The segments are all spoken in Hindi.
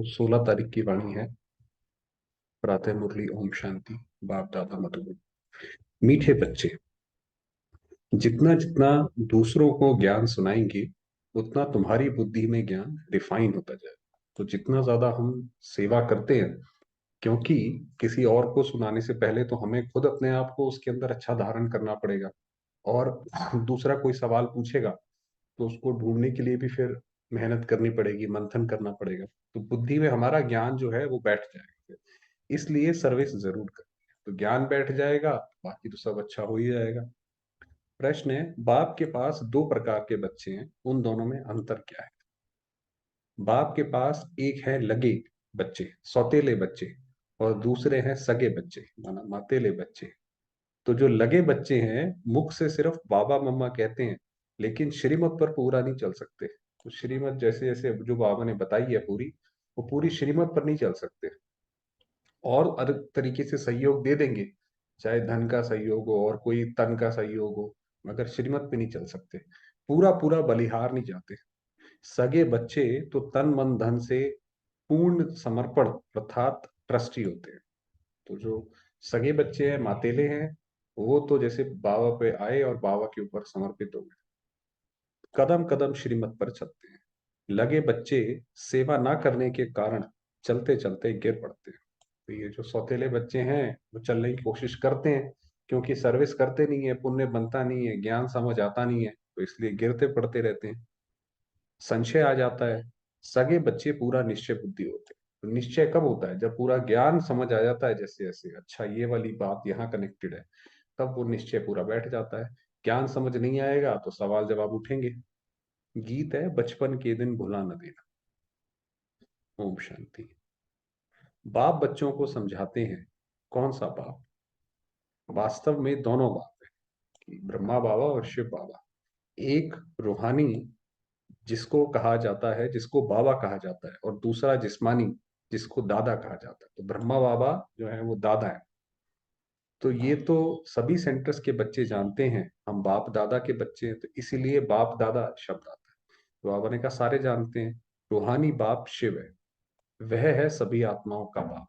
16 तारीख की वाणी है। प्रातः मुरली ओम शांति। बाप दादा मधुबन। मीठे बच्चे, जितना जितना दूसरों को ज्ञान सुनाएंगे उतना तुम्हारी बुद्धि में ज्ञान रिफाइन होता जाएगा। तो जितना ज्यादा हम सेवा करते हैं, क्योंकि किसी और को सुनाने से पहले तो हमें खुद अपने आप को उसके अंदर अच्छा धारण करना पड़ेगा। और दूसरा कोई सवाल पूछेगा तो उसको ढूंढने के लिए भी फिर मेहनत करनी पड़ेगी, मंथन करना पड़ेगा। तो बुद्धि में हमारा ज्ञान जो है वो बैठ जाएगा। इसलिए सर्विस जरूर करें, तो ज्ञान बैठ जाएगा, बाकी तो सब अच्छा हो ही जाएगा। प्रश्न है, बाप के पास दो प्रकार के बच्चे हैं, उन दोनों में अंतर क्या है? बाप के पास एक है लगे बच्चे, सौतेले बच्चे, और दूसरे हैं सगे बच्चे, माना मातेले बच्चे। तो जो लगे बच्चे हैं, मुख से सिर्फ बाबा मम्मा कहते हैं, लेकिन श्रीमत पर पूरा नहीं चल सकते। तो श्रीमत जैसे जैसे जो बाबा ने बताई है पूरी, वो पूरी श्रीमत पर नहीं चल सकते। और अलग तरीके से सहयोग दे देंगे, चाहे धन का सहयोग हो और कोई तन का सहयोग हो, मगर श्रीमत पे नहीं चल सकते। पूरा पूरा बलिहार नहीं जाते। सगे बच्चे तो तन मन धन से पूर्ण समर्पण अर्थात ट्रस्टी होते हैं। तो जो सगे बच्चे हैं, मातेले हैं, वो तो जैसे बाबा पे आए और बाबा के ऊपर समर्पित हो गए, कदम कदम श्रीमत पर चलते हैं। लगे बच्चे सेवा ना करने के कारण चलते चलते गिर पड़ते हैं। तो ये जो सौतेले बच्चे हैं, वो चलने की कोशिश करते हैं, क्योंकि सर्विस करते नहीं है, पुण्य बनता नहीं है, ज्ञान समझ आता नहीं है, तो इसलिए गिरते पड़ते रहते हैं। संशय आ जाता है। सगे बच्चे पूरा निश्चय बुद्धि होते हैं। तो निश्चय कब होता है? जब पूरा ज्ञान समझ आ जाता है, जैसे जैसे अच्छा ये वाली बात यहाँ कनेक्टेड है, तब वो निश्चय पूरा बैठ जाता है। ज्ञान समझ नहीं आएगा तो सवाल जवाब उठेंगे। गीत है, बचपन के दिन भुला न देना। ओम शांति। बाप बच्चों को समझाते हैं। कौन सा बाप? वास्तव में दोनों बाप है, कि ब्रह्मा बाबा और शिव बाबा। एक रूहानी, जिसको कहा जाता है, जिसको बाबा कहा जाता है, और दूसरा जिस्मानी, जिसको दादा कहा जाता है। तो ब्रह्मा बाबा जो है वो दादा है। तो ये तो सभी सेंटर्स के बच्चे जानते हैं, हम बाप दादा के बच्चे हैं, तो इसीलिए बाप दादा शब्द आता है। तो बाबा ने कहा सारे जानते हैं, रूहानी बाप शिव है, वह है सभी आत्माओं का बाप।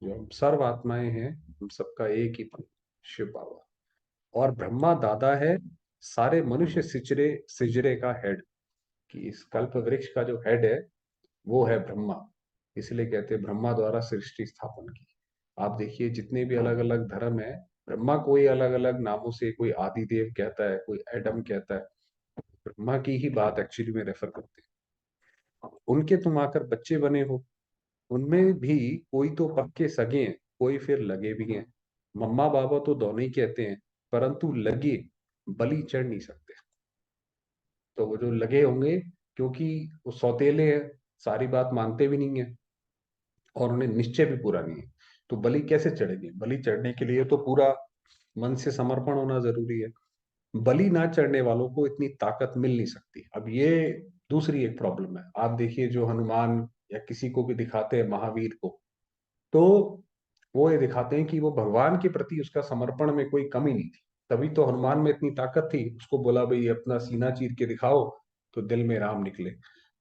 जो हम सर्व आत्माएं हैं, हम सबका एक ही बाप, शिव बाबा। और ब्रह्मा दादा है, सारे मनुष्य सिजरे सिजरे का हेड, कि इस कल्प वृक्ष का जो हेड है वो है ब्रह्मा। इसलिए कहते हैं ब्रह्मा द्वारा सृष्टि स्थापन की। आप देखिए जितने भी अलग अलग धर्म है, ब्रह्मा कोई अलग अलग नामों से, कोई आदिदेव कहता है, कोई एडम कहता है, ब्रह्मा की ही बात एक्चुअली में रेफर करते हैं। उनके तुम आकर बच्चे बने हो, उनमें भी कोई तो पक्के सगे हैं, कोई फिर लगे भी हैं। मम्मा बाबा तो दोनों ही कहते हैं, परंतु लगे बलि चढ़ नहीं सकते। तो वो जो लगे होंगे, क्योंकि वो सौतेले हैं, सारी बात मानते भी नहीं है, और उन्हें निश्चय भी पूरा नहीं है, तो बलि कैसे चढ़ेंगे? बलि चढ़ने के लिए तो पूरा मन से समर्पण होना जरूरी है। बलि ना चढ़ने वालों को इतनी ताकत मिल नहीं सकती। अब ये दूसरी एक प्रॉब्लम है। आप देखिए जो हनुमान या किसी को भी दिखाते हैं, महावीर को, तो वो ये दिखाते हैं कि वो भगवान के प्रति उसका समर्पण में कोई कमी नहीं थी। तभी तो हनुमान में इतनी ताकत थी, उसको बोला भाई अपना सीना चीर के दिखाओ, तो दिल में राम निकले।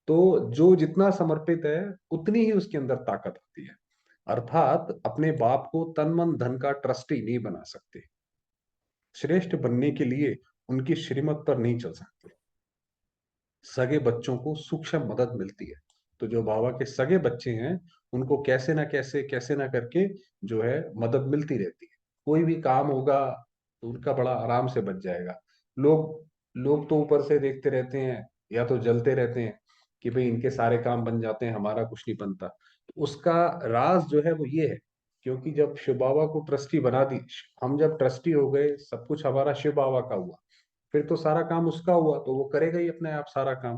तो जो जितना समर्पित है, उतनी ही उसके अंदर ताकत आती है। अर्थात अपने बाप को तन मन धन का ट्रस्टी नहीं बना सकते। श्रेष्ठ बनने के लिए उनकी श्रीमत पर नहीं चल सकते। सगे बच्चों को सूक्ष्म मदद मिलती है। तो जो बाबा के सगे बच्चे हैं, उनको कैसे ना करके जो है मदद मिलती रहती है। कोई भी काम होगा तो उनका बड़ा आराम से बच जाएगा। लोग लोग तो ऊपर से देखते रहते हैं, या तो जलते रहते हैं कि भाई इनके सारे काम बन जाते हैं, हमारा कुछ नहीं बनता। तो उसका राज जो है वो ये है, क्योंकि जब शिव बाबा को ट्रस्टी बना दी, हम जब ट्रस्टी हो गए, सब कुछ हमारा शिव बाबा का हुआ, फिर तो सारा काम उसका हुआ, तो वो करेगा ही अपने आप सारा काम।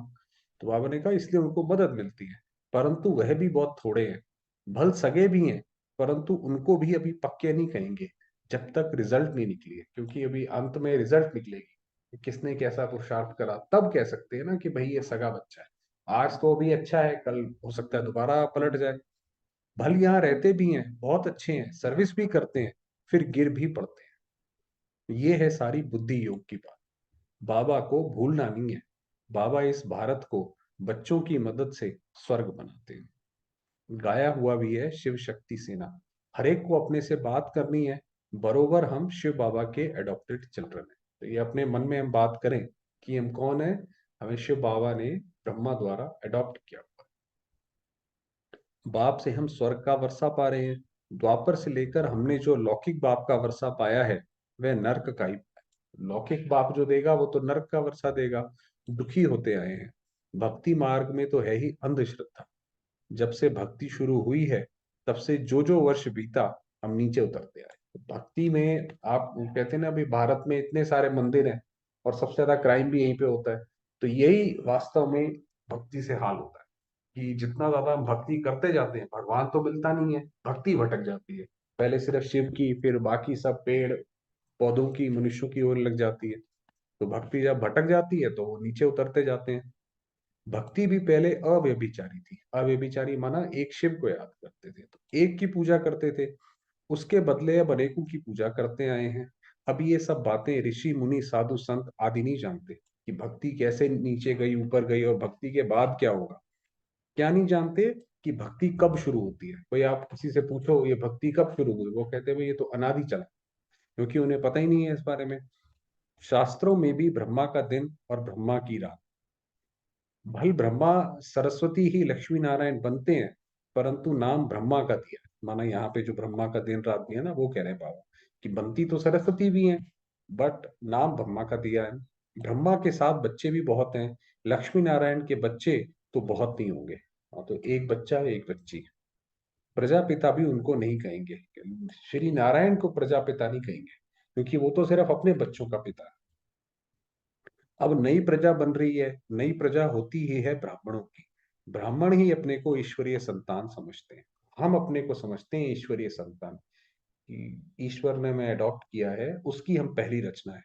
तो बाबा ने कहा इसलिए उनको मदद मिलती है, परंतु वह भी बहुत थोड़े हैं। भल सगे भी हैं, परंतु उनको भी अभी पक्के नहीं कहेंगे, जब तक रिजल्ट नहीं निकली है। क्योंकि अभी अंत में रिजल्ट निकलेगी कि किसने कैसा पुरुषार्थ करा, तब कह सकते हैं ना कि भाई ये सगा बच्चा है। आज तो अभी अच्छा है, कल हो सकता है दोबारा पलट जाए। भल यहाँ रहते भी हैं, बहुत अच्छे हैं, सर्विस भी करते हैं, फिर गिर भी पड़ते हैं। ये है सारी बुद्धि योग की बात। बाबा को भूलना नहीं है। बाबा इस भारत को बच्चों की मदद से स्वर्ग बनाते हैं। गाया हुआ भी है शिव शक्ति सेना, हर एक को अपने से बात करनी है, बरोबर हम शिव बाबा के एडॉप्टेड चिल्ड्रन हैं। तो ये अपने मन में हम बात करें कि हम कौन है, हमें शिव बाबा ने ब्रह्मा द्वारा अडॉप्ट किया। बाप से हम स्वर्ग का वर्षा पा रहे हैं। द्वापर से लेकर हमने जो लौकिक बाप का वर्षा पाया है, वह नर्क का ही पाया है। लौकिक बाप जो देगा वो तो नर्क का वर्षा देगा। दुखी होते आए हैं। भक्ति मार्ग में तो है ही अंधश्रद्धा। जब से भक्ति शुरू हुई है, तब से जो जो वर्ष बीता, हम नीचे उतरते आए। भक्ति में आप कहते हैं ना, अभी भारत में इतने सारे मंदिर हैं और सबसे ज्यादा क्राइम भी यहीं पे होता है। तो यही वास्तव में भक्ति से हाल होता है कि जितना ज्यादा हम भक्ति करते जाते हैं, भगवान तो मिलता नहीं है, भक्ति भटक जाती है। पहले सिर्फ शिव की, फिर बाकी सब पेड़ पौधों की, मनुष्यों की ओर लग जाती है। तो भक्ति जब भटक जाती है तो वो नीचे उतरते जाते हैं। भक्ति भी पहले अव्यभिचारी थी। अव्यभिचारी माना एक शिव को याद करते थे, तो एक की पूजा करते थे। उसके बदले अब अनेकों की पूजा करते आए हैं। अब ये सब बातें ऋषि मुनि साधु संत आदि नहीं जानते कि भक्ति कैसे नीचे गई, ऊपर गई, और भक्ति के बाद क्या होगा। क्या नहीं जानते कि भक्ति कब शुरू होती है। कोई आप किसी से पूछो ये भक्ति कब शुरू हुई, वो कहते हैं भाई ये तो अनादि चला, क्योंकि उन्हें पता ही नहीं है इस बारे में। शास्त्रों में भी ब्रह्मा का दिन और ब्रह्मा की रात। भाई ब्रह्मा सरस्वती ही लक्ष्मी नारायण बनते हैं, परंतु नाम ब्रह्मा का दिया है। माना यहाँ पे जो ब्रह्मा का दिन रात दिया ना, वो कह रहे हैं बाबा कि बनती तो सरस्वती भी है, बट नाम ब्रह्मा का दिया है। ब्रह्मा के साथ बच्चे भी बहुत हैं। लक्ष्मी नारायण के बच्चे तो बहुत नहीं होंगे। हाँ, तो एक बच्चा एक बच्ची। प्रजापिता भी उनको नहीं कहेंगे, श्री नारायण को प्रजापिता नहीं कहेंगे, क्योंकि वो तो सिर्फ अपने बच्चों का पिता है। अब नई प्रजा बन रही है। नई प्रजा होती ही है ब्राह्मणों की। ब्राह्मण ही अपने को ईश्वरीय संतान समझते हैं। हम अपने को समझते हैं ईश्वरीय संतान, कि ईश्वर ने हमें अडॉप्ट किया है, उसकी हम पहली रचना है।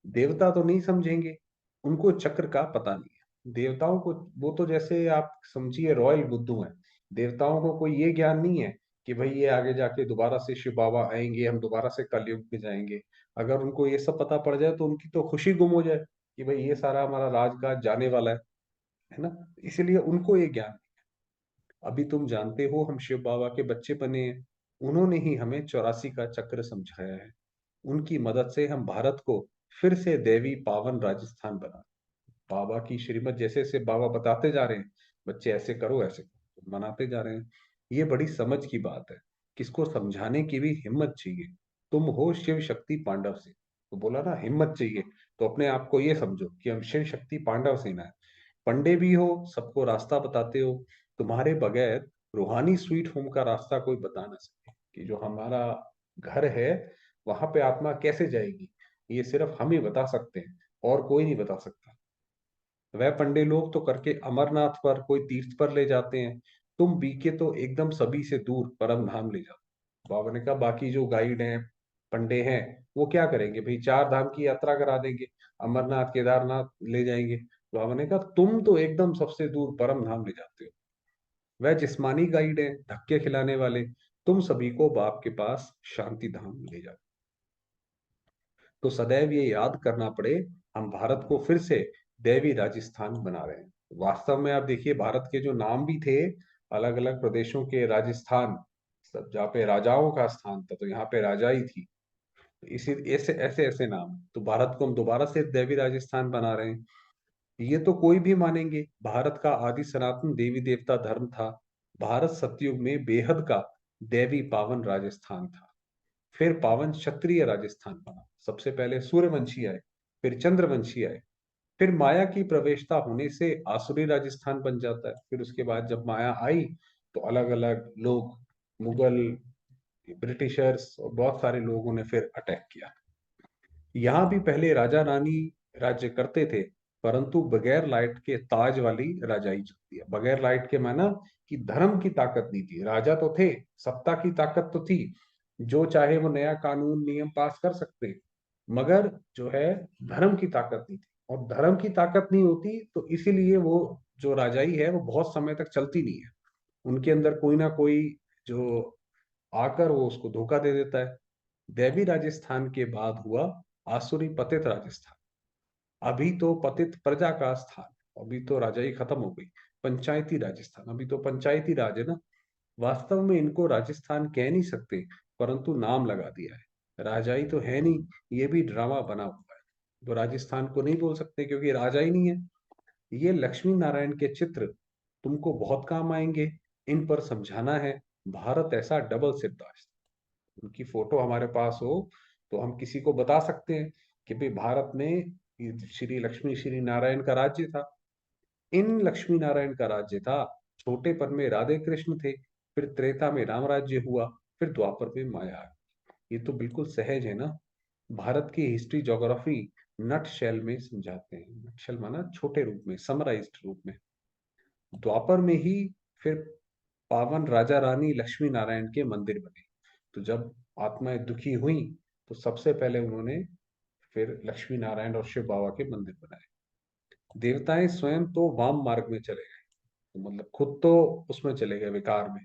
देवता तो नहीं समझेंगे, उनको चक्र का पता नहीं है। देवताओं को, वो तो जैसे आप समझिए रॉयल बुद्धू है। देवताओं को कोई ये ज्ञान नहीं है कि भाई ये आगे जाके दोबारा से शिव बाबा आएंगे, हम दोबारा से कलयुग में जाएंगे। अगर उनको ये सब पता पड़ जाए तो उनकी तो खुशी गुम हो जाए कि भाई ये सारा हमारा राजकाज जाने वाला है ना। इसलिए उनको ये ज्ञान। अभी तुम जानते हो हम शिव बाबा के बच्चे बने हैं। उन्होंने ही हमें 84 का चक्र समझाया है। उनकी मदद से हम भारत को फिर से देवी पावन राजस्थान बना। बाबा की श्रीमत जैसे जैसे बाबा बताते जा रहे हैं, बच्चे ऐसे करो ऐसे करो, तो मनाते जा रहे हैं। ये बड़ी समझ की बात है। किसको समझाने की भी हिम्मत चाहिए। तुम हो शिव शक्ति पांडव से, तो बोला ना हिम्मत चाहिए। तो अपने आप को ये समझो कि हम शिव शक्ति पांडव सेना है। पंडे भी हो, सबको रास्ता बताते हो। तुम्हारे बगैर रूहानी स्वीट होम का रास्ता कोई बता ना सके, कि जो हमारा घर है वहां पे आत्मा कैसे जाएगी, ये सिर्फ हम ही बता सकते हैं, और कोई नहीं बता सकता। वह पंडे लोग तो करके अमरनाथ पर, कोई तीर्थ पर ले जाते हैं। तुम बीके तो एकदम सभी से दूर परम धाम ले जाते। बाबा ने कहा बाकी जो गाइड हैं, पंडे हैं, वो क्या करेंगे भाई, 4 धाम की यात्रा करा देंगे, अमरनाथ केदारनाथ ले जाएंगे। बाबा ने कहा तुम तो एकदम सबसे दूर परम धाम ले जाते हो। वह जिस्मानी गाइड है, धक्के खिलाने वाले। तुम सभी को बाप के पास शांति धाम ले जाते। तो सदैव ये याद करना पड़े, हम भारत को फिर से दैवी राजस्थान बना रहे हैं। वास्तव में आप देखिए भारत के जो नाम भी थे, अलग अलग प्रदेशों के राजस्थान, सब जहाँ पे राजाओं का स्थान था, तो यहाँ पे राजा ही थी। तो इसी ऐसे ऐसे ऐसे नाम, तो भारत को हम दोबारा से दैवी राजस्थान बना रहे हैं। ये तो कोई भी मानेंगे, भारत का आदि सनातन देवी देवता धर्म था। भारत सतयुग में बेहद का देवी पावन राजस्थान था। फिर पावन क्षत्रिय राजस्थान बना। सबसे पहले सूर्यवंशी आए, फिर चंद्रवंशी आए, फिर माया की प्रवेशता होने से आसुरी राजस्थान बन जाता है। फिर उसके बाद जब माया आई, तो अलग अलग लोग, मुगल, ब्रिटिशर्स और बहुत सारे लोगों ने फिर अटैक किया। यहाँ भी पहले राजा रानी राज्य करते थे, परंतु बगैर लाइट के ताज वाली राजाई चलती है। बगैर लाइट के माना कि धर्म की ताकत नहीं थी, राजा तो थे, सत्ता की ताकत तो थी, जो चाहे वो नया कानून नियम पास कर सकते, मगर जो है धर्म की ताकत नहीं थी। और धर्म की ताकत नहीं होती तो इसीलिए वो जो राजाई है वो बहुत समय तक चलती नहीं है। उनके अंदर कोई ना कोई जो आकर वो उसको धोखा दे देता है। दैवी राजस्थान के बाद हुआ आसुरी पतित राजस्थान। अभी तो पतित प्रजा का स्थान। अभी तो राजाई खत्म हो गई, पंचायती राजस्थान, अभी तो पंचायती राज है ना। वास्तव में इनको राजस्थान कह नहीं सकते, परंतु नाम लगा दिया है, राजाई तो है नहीं, ये भी ड्रामा बना हुआ है। तो राजस्थान को नहीं बोल सकते क्योंकि राजा ही नहीं है। ये लक्ष्मी नारायण के चित्र तुमको बहुत काम आएंगे, इन पर समझाना है। भारत ऐसा डबल सिद्धांत, उनकी फोटो हमारे पास हो तो हम किसी को बता सकते हैं कि भाई भारत में ये श्री लक्ष्मी श्री नारायण का राज्य था, इन लक्ष्मी नारायण का राज्य था। छोटेपन में राधे कृष्ण थे, फिर त्रेता में राम राज्य हुआ, फिर द्वापर में माया आ गई। ये तो बिल्कुल सहज है ना। भारत की हिस्ट्री ज्योग्राफी नट शेल में समझाते हैं, नट शेल माना छोटे रूप में, समराइज्ड रूप में। द्वापर में ही फिर पावन राजा रानी लक्ष्मी नारायण के मंदिर बने। तो जब आत्माएं दुखी हुई तो सबसे पहले उन्होंने फिर लक्ष्मी नारायण और शिव बाबा के मंदिर बनाए। देवताएं स्वयं तो वाम मार्ग में चले गए, तो मतलब खुद तो उसमें चले गए विकार में,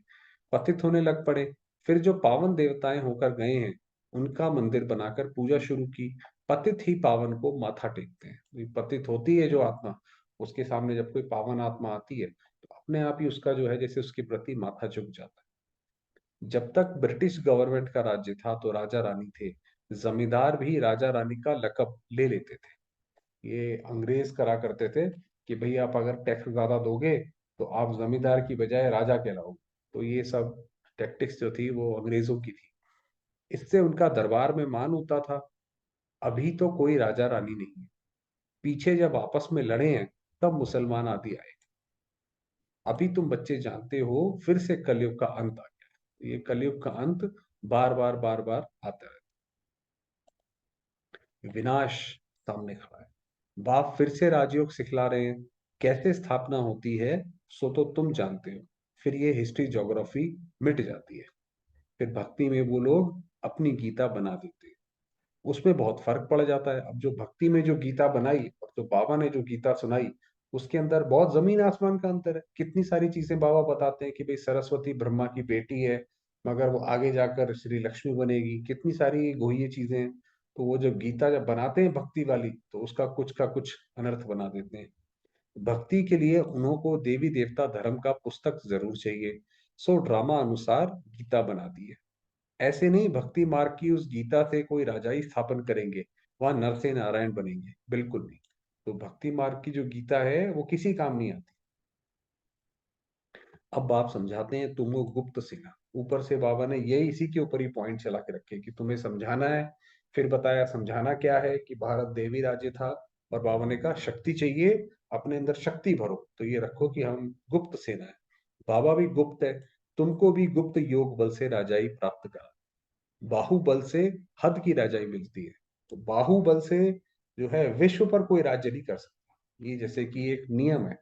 पतित होने लग पड़े। फिर जो पावन देवताएं होकर गए हैं उनका मंदिर बनाकर पूजा शुरू की। पतित ही पावन को माथा टेकते हैं, तो पतित होती है जो आत्मा, उसके सामने जब कोई पावन आत्मा आती है तो अपने आप ही उसका जो है जैसे उसके प्रति माथा झुक जाता है। जब तक ब्रिटिश गवर्नमेंट का राज्य था तो राजा रानी थे, जमींदार भी राजा रानी का लकब ले लेते थे। ये अंग्रेज करा करते थे कि भाई आप अगर टैक्स ज्यादा दोगे तो आप जमींदार की बजाय राजा कहलाओगे। तो ये सब टैक्टिक्स जो थी वो अंग्रेजों की थी, इससे उनका दरबार में मान होता था। अभी तो कोई राजा रानी नहीं है, पीछे जब आपस में लड़े हैं तब मुसलमान आदि आए। अभी तुम बच्चे जानते हो फिर से कलयुग का अंत आ गया है। ये कलयुग का अंत बार बार आता है, विनाश सामने खड़ा है। बाप फिर से राजयोग सिखला रहे हैं, कैसे स्थापना होती है सो तो तुम जानते हो। फिर ये हिस्ट्री ज्योग्राफी मिट जाती है। फिर भक्ति में वो लोग अपनी गीता बना देते हैं, उसमें बहुत फर्क पड़ जाता है। अब जो भक्ति में जो गीता बनाई और जो बाबा ने जो गीता सुनाई, उसके अंदर बहुत जमीन आसमान का अंतर है। कितनी सारी चीजें बाबा बताते हैं कि भाई सरस्वती ब्रह्मा की बेटी है, मगर वो आगे जाकर श्री लक्ष्मी बनेगी, कितनी सारी गोह्य चीजें हैं। तो वो जब गीता जब बनाते हैं भक्ति वाली तो उसका कुछ का कुछ अनर्थ बना देते हैं। भक्ति के लिए उन्हों को देवी देवता धर्म का पुस्तक जरूर चाहिए, सो ड्रामा अनुसार गीता बना दी है। ऐसे नहीं भक्ति मार्ग की उस गीता से कोई राजाई स्थापन करेंगे, वहां नर से नारायण बनेंगे, बिल्कुल नहीं। तो भक्ति मार्ग की जो गीता है वो किसी काम नहीं आती। अब बाप समझाते हैं तुमको गुप्त सेना, ऊपर से बाबा ने ये इसी के ऊपर ही पॉइंट चला के रखे कि तुम्हें समझाना है। फिर बताया समझाना क्या है कि भारत देवी राज्य था, और बाबा ने कहा शक्ति चाहिए, अपने अंदर शक्ति भरो, तो ये रखो कि हम गुप्त सेना है। बाबा भी गुप्त है, तुमको भी गुप्त योग बल से राजाई प्राप्त करा। बाहुबल से हद की राजाई मिलती है। तो बाहुबल से जो है विश्व पर कोई राज्य नहीं कर सकता, ये जैसे कि एक नियम है।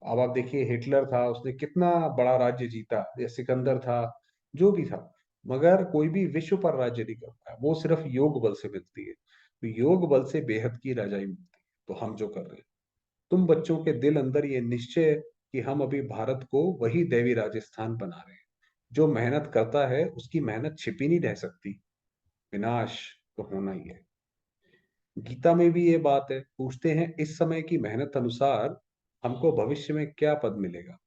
अब आप देखिए हिटलर था, उसने कितना बड़ा राज्य जीता, या सिकंदर था, जो भी था, मगर कोई भी विश्व पर राज्य नहीं कर पाया, वो सिर्फ योग बल से मिलती है। तो योग बल से बेहद की राजाई मिलती है। तो हम जो कर रहे हैं, तुम बच्चों के दिल अंदर ये निश्चय है कि हम अभी भारत को वही देवी राजस्थान बना रहे हैं। जो मेहनत करता है उसकी मेहनत छिपी नहीं रह सकती, विनाश तो होना ही है। गीता में भी ये बात है, पूछते हैं इस समय की मेहनत अनुसार हमको भविष्य में क्या पद मिलेगा।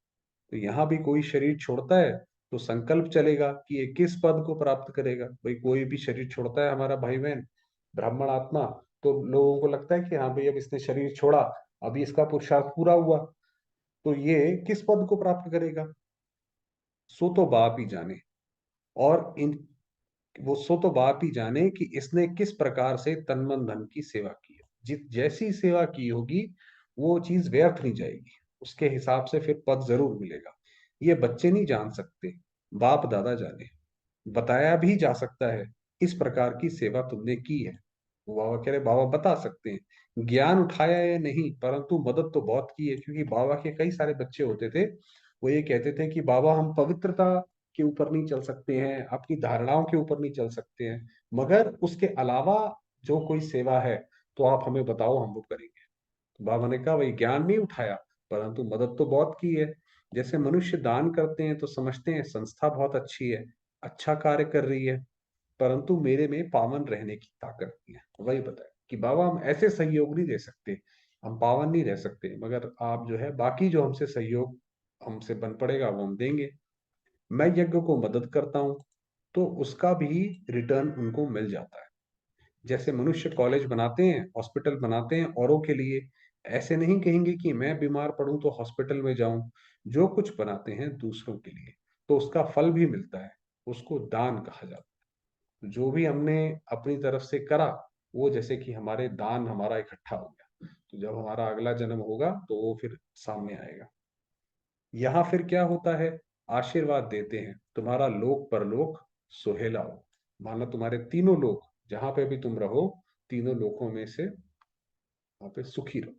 तो यहाँ भी कोई शरीर छोड़ता है तो संकल्प चलेगा कि ये किस पद को प्राप्त करेगा। भाई कोई भी शरीर छोड़ता है हमारा भाई बहन, ब्राह्मण आत्मा, तो लोगों को लगता है कि हाँ भाई अब इसने शरीर छोड़ा, अभी इसका पुरुषार्थ पूरा हुआ, तो ये किस पद को प्राप्त करेगा। सो तो बाप ही जाने। और इन वो सो तो बाप ही जाने कि इसने किस प्रकार से तन मन धन की सेवा की है। जित जैसी सेवा की होगी वो चीज व्यर्थ नहीं जाएगी, उसके हिसाब से फिर पद जरूर मिलेगा। ये बच्चे नहीं जान सकते, बाप दादा जाने। बताया भी जा सकता है, इस प्रकार की सेवा तुमने की है। वो बाबा कह रहे बाबा बता सकते हैं, ज्ञान उठाया या नहीं, परंतु मदद तो बहुत की है। क्योंकि बाबा के कई सारे बच्चे होते थे, वो ये कहते थे कि बाबा हम पवित्रता के ऊपर नहीं चल सकते हैं, आपकी धारणाओं के ऊपर नहीं चल सकते हैं, मगर उसके अलावा जो कोई सेवा है तो आप हमें बताओ, हम वो करेंगे। तो बाबा ने कहा वही ज्ञान नहीं उठाया, परंतु मदद तो बहुत की है। जैसे मनुष्य दान करते हैं तो समझते हैं संस्था बहुत अच्छी है, अच्छा कार्य कर रही है, परंतु मेरे में पावन रहने की ताकत नहीं है। वही बताया कि बाबा हम ऐसे सहयोग नहीं दे सकते हम पावन नहीं रह सकते, मगर आप जो है बाकी जो हमसे सहयोग हमसे बन पड़ेगा वो हम देंगे। मैं यज्ञ को मदद करता हूँ तो उसका भी रिटर्न उनको मिल जाता है। जैसे मनुष्य कॉलेज बनाते हैं, हॉस्पिटल बनाते हैं औरों के लिए, ऐसे नहीं कहेंगे कि मैं बीमार पड़ूं तो हॉस्पिटल में जाऊं। जो कुछ बनाते हैं दूसरों के लिए, तो उसका फल भी मिलता है। उसको दान कहा जाता है। जो भी हमने अपनी तरफ से करा, वो जैसे कि हमारे दान हमारा इकट्ठा हो गया, तो जब हमारा अगला जन्म होगा तो वो फिर सामने आएगा। यहाँ फिर क्या होता है, आशीर्वाद देते हैं, तुम्हारा लोक परलोक सुहेला हो। माना तुम्हारे तीनों लोक, जहां पे भी तुम रहो, तीनों लोकों में से वहां पे सुखी रहो,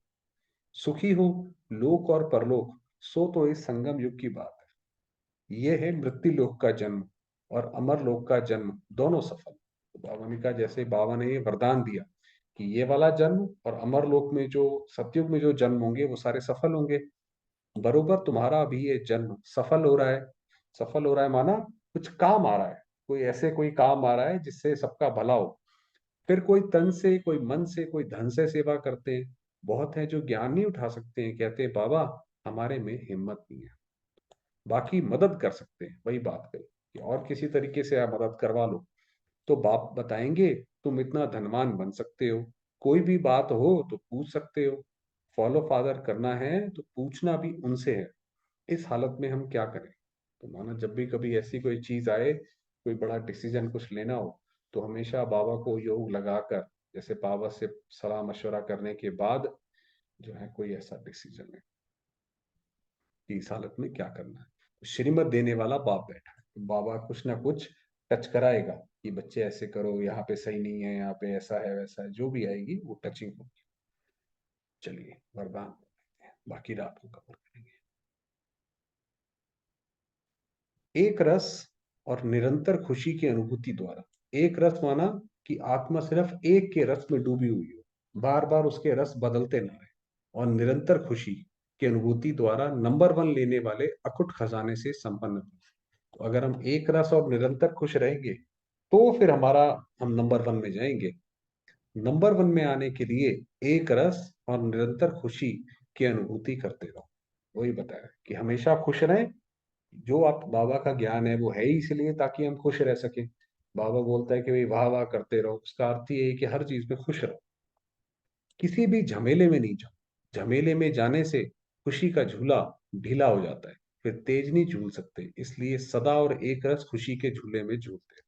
सुखी हो। लोक और परलोक, सो तो इस संगम युग की बात है। ये है मृत्यु लोक का जन्म और अमर लोक का जन्म, दोनों सफल। तो बाबा ने कहा, जैसे बाबा ने ये वरदान दिया कि ये वाला जन्म और अमर लोक में जो सतयुग में जो जन्म होंगे वो सारे सफल होंगे, बरोबर तुम्हारा अभी ये जन्म सफल हो रहा है। सफल हो रहा है माना कुछ काम आ रहा है, कोई ऐसे कोई काम आ रहा है जिससे सबका भला हो। फिर कोई तन से, कोई मन से, कोई धन से सेवा करते हैं। बहुत है जो ज्ञान नहीं उठा सकते हैं, कहते हैं बाबा हमारे में हिम्मत नहीं है। बाकी मदद कर सकते हैं, वही बात कही कि और किसी तरीके से आप मदद करवा लो, तो बाप बताएंगे तुम इतना धनवान बन सकते हो। कोई भी बात हो तो पूछ सकते हो। फॉलो फादर करना है तो पूछना भी उनसे है। इस हालत में हम क्या करें? तो माना जब भी कभी ऐसी कोई चीज आए, कोई बड़ा डिसीजन कुछ लेना हो, तो हमेशा बाबा को योग लगाकर, जैसे बाबा से सलाह मशवरा करने के बाद जो है कोई ऐसा डिसीजन है कि इस हालत में क्या करना है, तो श्रीमत देने वाला बाप बैठा है, तो बाबा कुछ ना कुछ टच कराएगा कि बच्चे ऐसे करो, यहाँ पे सही नहीं है, यहाँ पे ऐसा है वैसा है, जो भी आएगी वो टचिंग होगी। चलिए वरदान, बाकी रात को कवर करेंगे। एक रस और निरंतर खुशी की अनुभूति द्वारा, एक रस माना कि आत्मा सिर्फ एक के रस में डूबी हुई हो, बार बार उसके रस बदलते ना रहे, और निरंतर खुशी की अनुभूति द्वारा नंबर वन लेने वाले अकुट खजाने से संपन्न हो। तो अगर हम एक रस और निरंतर खुश रहेंगे तो फिर हमारा, हम नंबर वन में जाएंगे। नंबर वन में आने के लिए एक रस और निरंतर खुशी की अनुभूति करते रहो। वही बताया कि हमेशा खुश रहें। जो आप, बाबा का ज्ञान है वो है ही इसलिए ताकि हम खुश रह सके। बाबा बोलता है कि भाई वाह वाह करते रहो, उसका अर्थ ये है कि हर चीज में खुश रहो, किसी भी झमेले में नहीं जाओ। झमेले में जाने से खुशी का झूला ढीला हो जाता है, फिर तेज नहीं झूल सकते, इसलिए सदा और एक रस खुशी के झूले में झूलते हैं।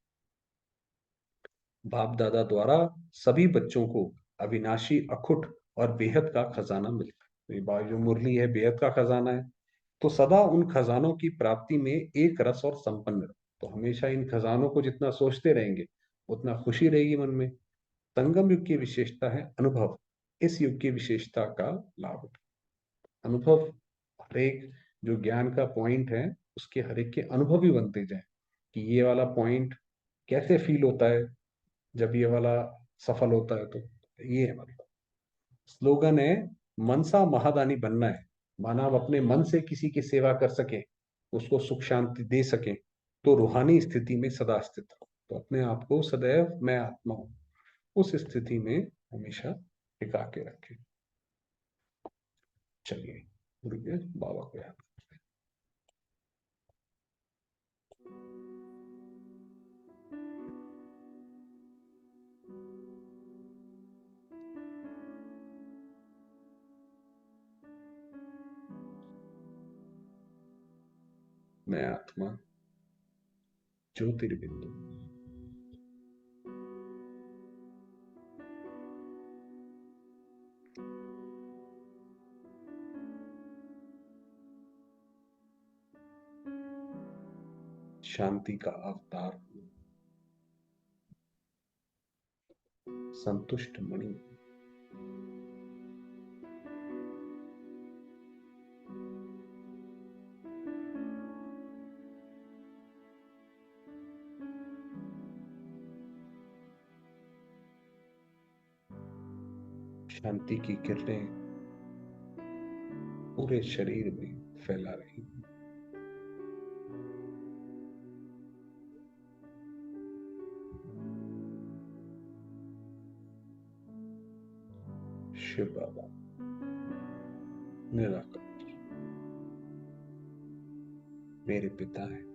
बाप दादा द्वारा सभी बच्चों को अविनाशी, अखुट और बेहद का खजाना मिलता है। तो ये जो मुरली है बेहद का खजाना है। तो सदा उन खजानों की प्राप्ति में एक रस और संपन्न रहो। तो हमेशा इन खजानों को जितना सोचते रहेंगे उतना खुशी रहेगी मन में। संगम युग की विशेषता है अनुभव। इस युग की विशेषता का लाभ उठाओ। अनुभव, हरेक जो ज्ञान का पॉइंट है उसके हरेक के अनुभव भी बनते जाए कि ये वाला पॉइंट कैसे फील होता है जब ये वाला सफल होता है। तो ये है मतलब स्लोगन है, मनसा महादानी बनना है। माना आप अपने मन से किसी की सेवा कर सके, उसको सुख शांति दे सके, तो रूहानी स्थिति में सदा स्थित रहो। तो अपने आप को सदैव मैं आत्मा हूं, उस स्थिति में हमेशा टिका के रखें। चलिए बाबा को याद। मैं आत्मा ज्योतिर्बिंदु, शांति का अवतार हूं, संतुष्ट मणि, शांति की किरणें पूरे शरीर में फैला रही हूं। शिव बाबा। निराकार मेरे पिता है।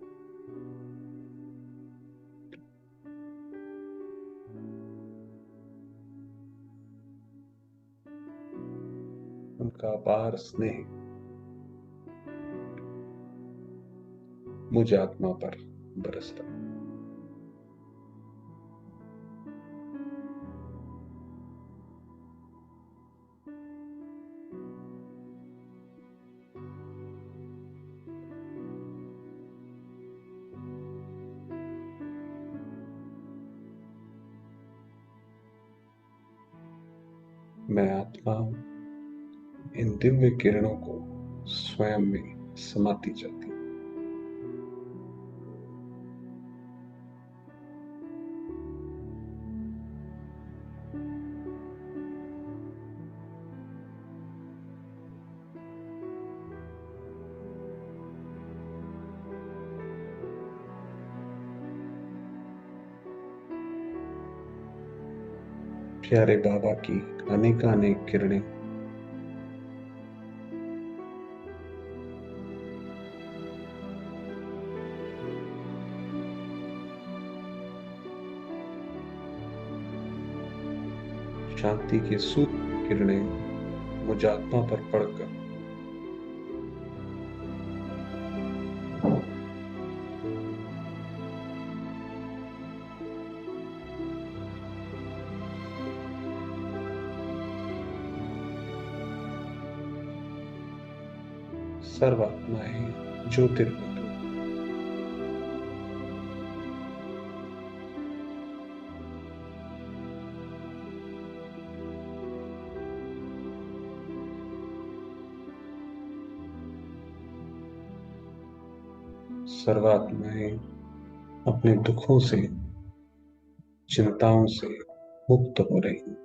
उनका अपार स्नेह मुझ आत्मा पर बरसता। मैं आत्मा इन दिव्य किरणों को स्वयं में समाती जाती। प्यारे बाबा की अनेकानेक किरणें शांति की सूक्ष्म किरणें मुझ आत्मा पर पड़कर सर्वात्माएं ज्योतिर्मय सर्वात्माएं अपने दुखों से चिंताओं से मुक्त हो रही।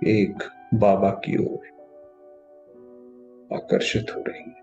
एक बाबा की ओर आकर्षित हो रही।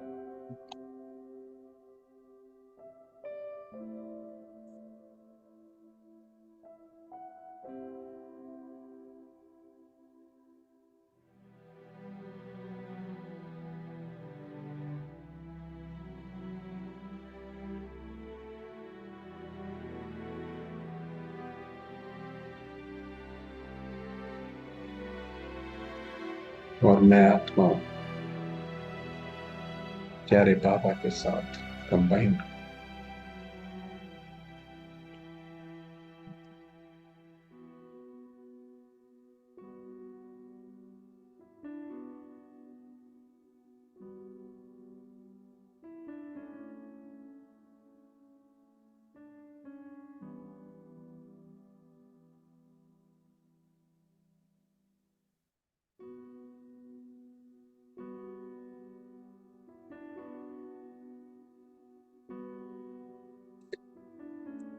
और मैं आत्मा प्यारे बाबा के साथ कंबाइंड।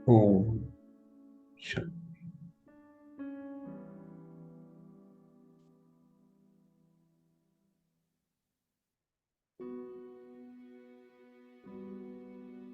ओम शांति।